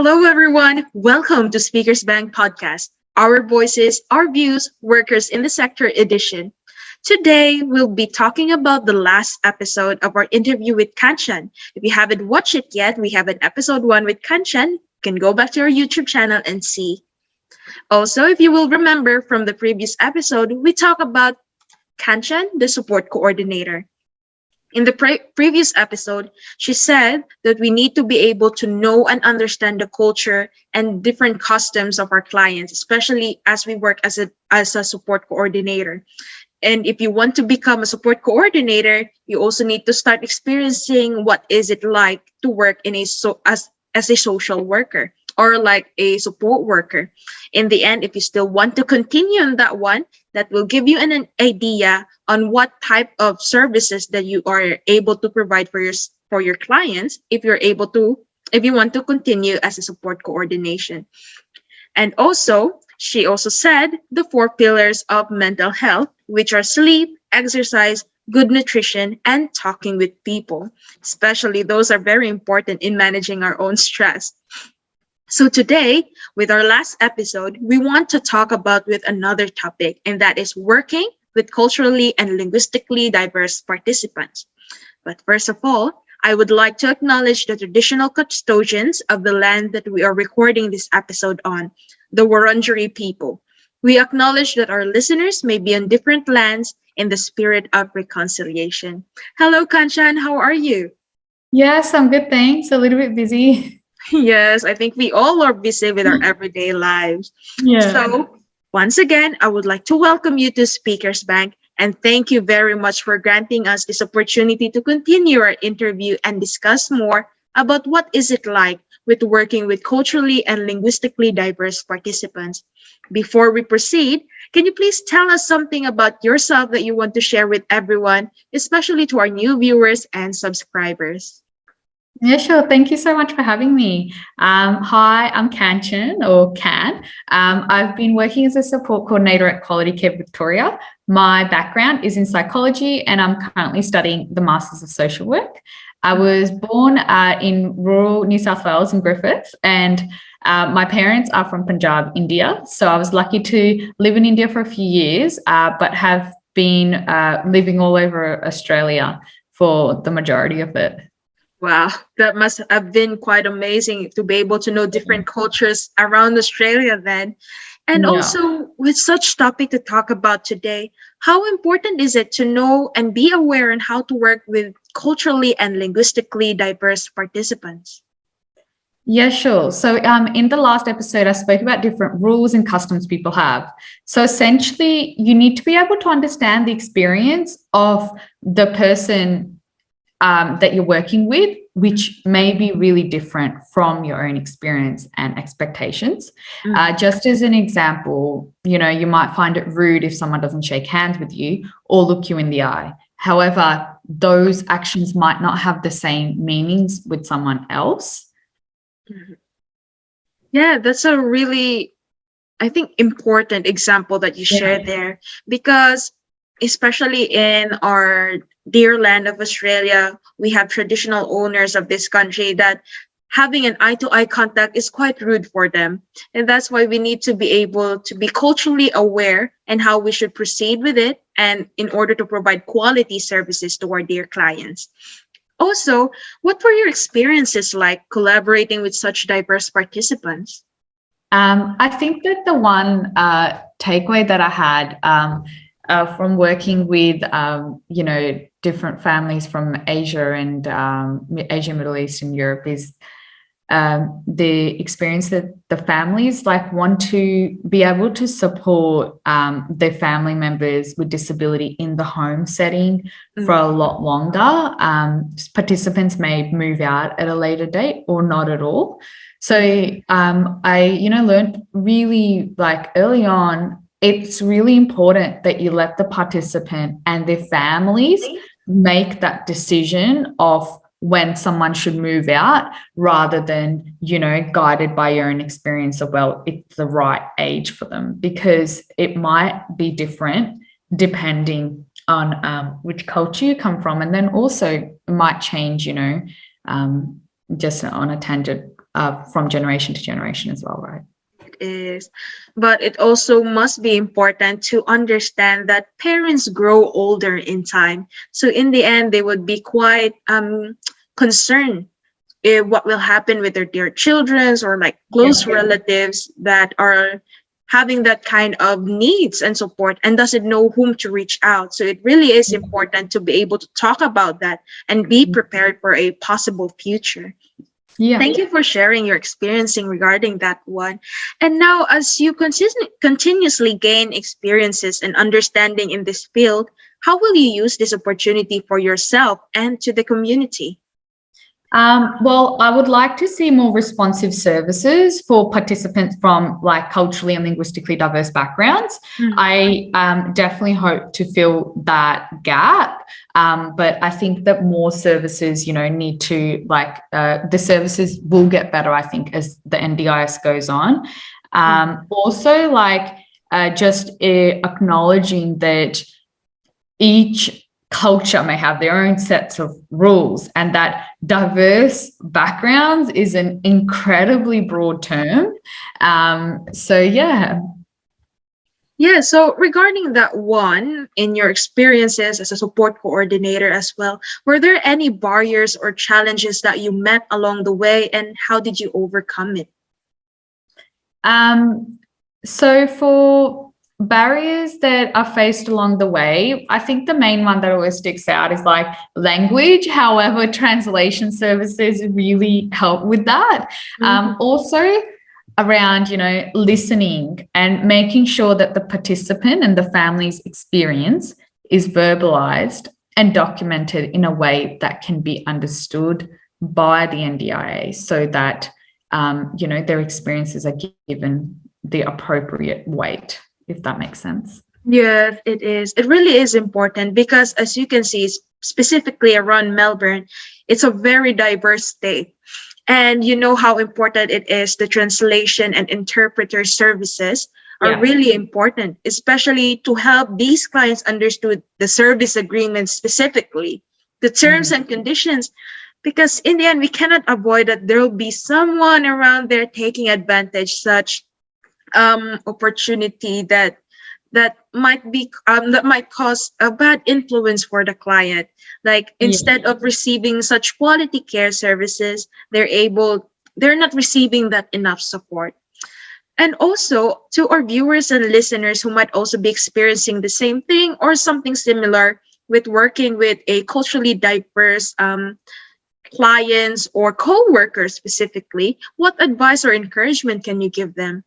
Hello, everyone. Welcome to Speakers Bank Podcast, Our Voices, Our Views, Workers in the Sector edition. Today, we'll be talking about the last episode of our interview with Kanchan. If you haven't watched it yet, we have an episode 1 with Kanchan. You can go back to our YouTube channel and see. Also, if you will remember from the previous episode, we talked about Kanchan, the support coordinator. In the previous episode, she said that we need to be able to know and understand the culture and different customs of our clients, especially as we work as a support coordinator. And if you want to become a support coordinator, you also need to start experiencing what is it like to work in as a social worker or like a support worker. In the end, if you still want to continue on that one, that will give you an idea on what type of services that you are able to provide for your clients if you want to continue as a support coordination. And also, she also said the 4 pillars of mental health, which are sleep, exercise, good nutrition, and talking with people. Especially those are very important in managing our own stress. So today, with our last episode, we want to talk about with another topic, and that is working with culturally and linguistically diverse participants. But first of all, I would like to acknowledge the traditional custodians of the land that we are recording this episode on, the Wurundjeri people. We acknowledge that our listeners may be on different lands in the spirit of reconciliation. Hello, Kanchan, how are you? Yes, I'm good, thanks. A little bit busy. Yes, I think we all are busy with our everyday lives. Yeah. So, once again, I would like to welcome you to Speakers Bank and thank you very much for granting us this opportunity to continue our interview and discuss more about what is it like with working with culturally and linguistically diverse participants. Before we proceed, can you please tell us something about yourself that you want to share with everyone, especially to our new viewers and subscribers? Yeah, sure. Thank you so much for having me. Hi, I'm Kanchan or Can. I've been working as a support coordinator at Quality Care Victoria. My background is in psychology and I'm currently studying the Masters of Social Work. I was born in rural New South Wales in Griffith, and my parents are from Punjab, India. So I was lucky to live in India for a few years, but have been living all over Australia for the majority of it. Wow, that must have been quite amazing to be able to know different cultures around Australia then. And Yeah. also, with such topic to talk about today, how important is it to know and be aware on how to work with culturally and linguistically diverse participants? Yeah, sure. So in the last episode, I spoke about different rules and customs people have. So essentially, you need to be able to understand the experience of the person that you're working with, which may be really different from your own experience and expectations. Just as an example, you might find it rude if someone doesn't shake hands with you or look you in the eye. However, those actions might not have the same meanings with someone else. Mhm. Yeah, that's a really, I think, important example that you shared there because, especially in our dear land of Australia, we have traditional owners of this country that having an eye to eye contact is quite rude for them. And that's why we need to be able to be culturally aware and how we should proceed with it and in order to provide quality services to our dear clients. Also, what were your experiences like collaborating with such diverse participants? I think that the one takeaway that I had from working with, different families from Asia and Asia, Middle East, and Europe is the experience that the families want to be able to support their family members with disability in the home setting for a lot longer. Participants may move out at a later date or not at all. So I, learned really early on, it's really important that you let the participant and their families make that decision of when someone should move out rather than, guided by your own experience of, well, it's the right age for them, because it might be different depending on which culture you come from. And then also it might change, just on a tangent, from generation to generation as well, right? Is, but it also must be important to understand that parents grow older in time. So in the end, they would be quite concerned what will happen with their children's or like close Yeah. relatives that are having that kind of needs and support and doesn't know whom to reach out. So it really is important to be able to talk about that and be prepared for a possible future. Yeah. Thank you for sharing your experiencing regarding that one. And now, as you continuously gain experiences and understanding in this field, how will you use this opportunity for yourself and to the community? Well, I would like to see more responsive services for participants from like culturally and linguistically diverse backgrounds. Mm. I definitely hope to fill that gap, but I think that more services, need to the services will get better, I think, as the NDIS goes on. Also, just acknowledging that each culture may have their own sets of rules and that diverse backgrounds is an incredibly broad term. So yeah. Yeah, so regarding that one, in your experiences as a support coordinator as well, were there any barriers or challenges that you met along the way and how did you overcome it? So for barriers that are faced along the way, I think the main one that always sticks out is like language. However, translation services really help with that. Also around, listening and making sure that the participant and the family's experience is verbalized and documented in a way that can be understood by the NDIA so that their experiences are given the appropriate weight, if that makes sense. Yes, it is. It really is important because, as you can see, specifically around Melbourne, it's a very diverse state. And you know how important it is. The translation and interpreter services are really important, especially to help these clients understand the service agreement specifically, the terms and conditions. Because in the end, we cannot avoid that there will be someone around there taking advantage such opportunity that might cause a bad influence for the client. Like instead of receiving such quality care services, they're not receiving that enough support. And also to our viewers and listeners who might also be experiencing the same thing or something similar with working with a culturally diverse clients or co-workers specifically, what advice or encouragement can you give them?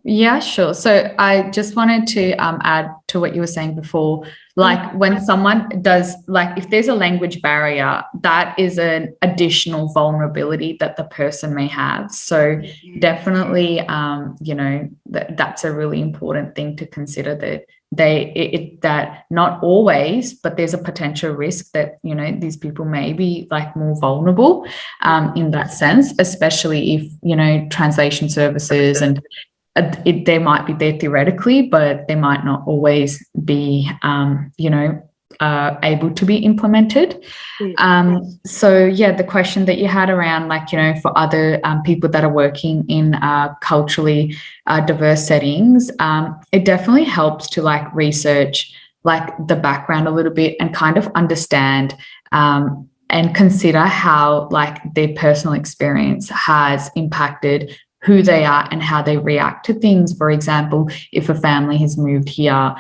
Yeah, sure. So I just wanted to add to what you were saying before. Like when someone does, like if there's a language barrier, that is an additional vulnerability that the person may have. So definitely, that's a really important thing to consider, that that not always, but there's a potential risk that, these people may be like more vulnerable in that sense, especially if, translation services and they might be there theoretically, but they might not always be, able to be implemented. So yeah, the question that you had around for other people that are working in culturally diverse settings, it definitely helps to research the background a little bit and kind of understand and consider how their personal experience has impacted who they are and how they react to things. For example, if a family has moved here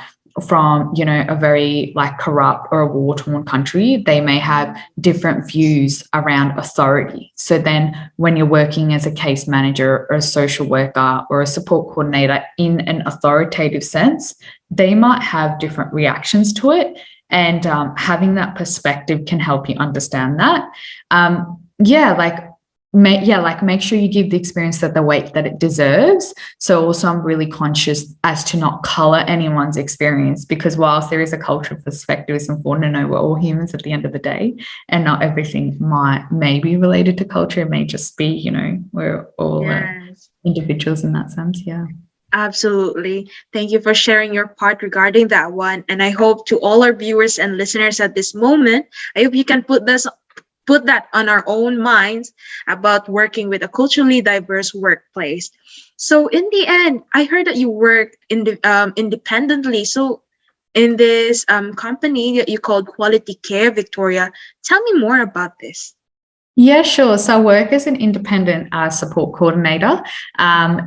from, a very corrupt or a war-torn country, they may have different views around authority. So then when you're working as a case manager or a social worker or a support coordinator in an authoritative sense, they might have different reactions to it. And having that perspective can help you understand that. Make sure you give the experience the weight that it deserves. So also I'm really conscious as to not color anyone's experience, because whilst there is a cultural perspective, it's important to know we're all humans at the end of the day, and not everything may be related to culture. It may just be, we're all individuals in that sense. Yeah. Absolutely. Thank you for sharing your part regarding that one. And I hope to all our viewers and listeners at this moment, I hope you can put that on our own minds about working with a culturally diverse workplace. So in the end, I heard that you work independently. So in this company that you called Quality Care Victoria, tell me more about this. Yeah, sure. So I work as an independent support coordinator.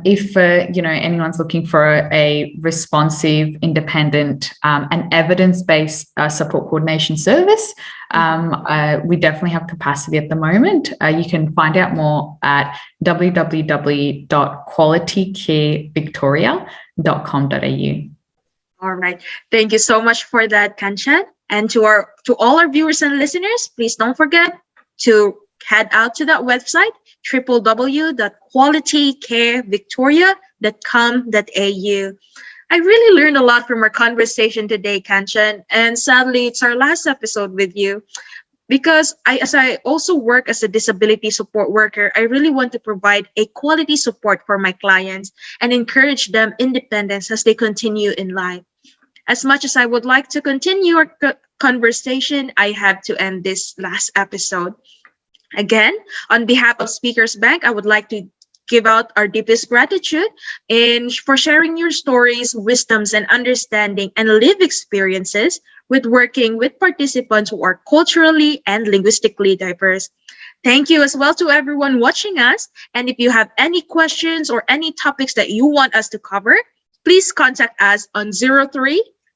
If anyone's looking for a responsive, independent, and evidence-based support coordination service, we definitely have capacity at the moment. You can find out more at www.qualitycarevictoria.com.au. All right. Thank you so much for that, Kanchan. And to all our viewers and listeners, please don't forget to head out to that website, www.qualitycarevictoria.com.au. I really learned a lot from our conversation today, Kanchan, and sadly, it's our last episode with you because as I also work as a disability support worker, I really want to provide a quality support for my clients and encourage them independence as they continue in life. As much as I would like to continue our conversation, I have to end this last episode. Again, on behalf of Speakers Bank, I would like to give out our deepest gratitude for sharing your stories, wisdoms, and understanding and live experiences with working with participants who are culturally and linguistically diverse. Thank you as well to everyone watching us. And if you have any questions or any topics that you want us to cover, please contact us on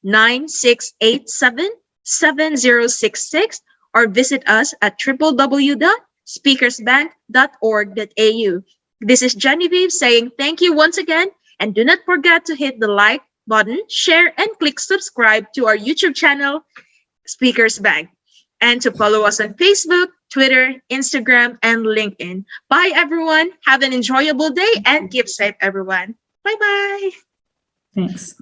03-9687-7066 or visit us at www.speakersbank.org.au. This is Genevieve saying thank you once again, and do not forget to hit the like button, share, and click subscribe to our YouTube channel, Speakers Bank, and to follow us on Facebook, Twitter, Instagram, and LinkedIn. Bye, everyone. Have an enjoyable day and keep safe, everyone. Bye bye. Thanks.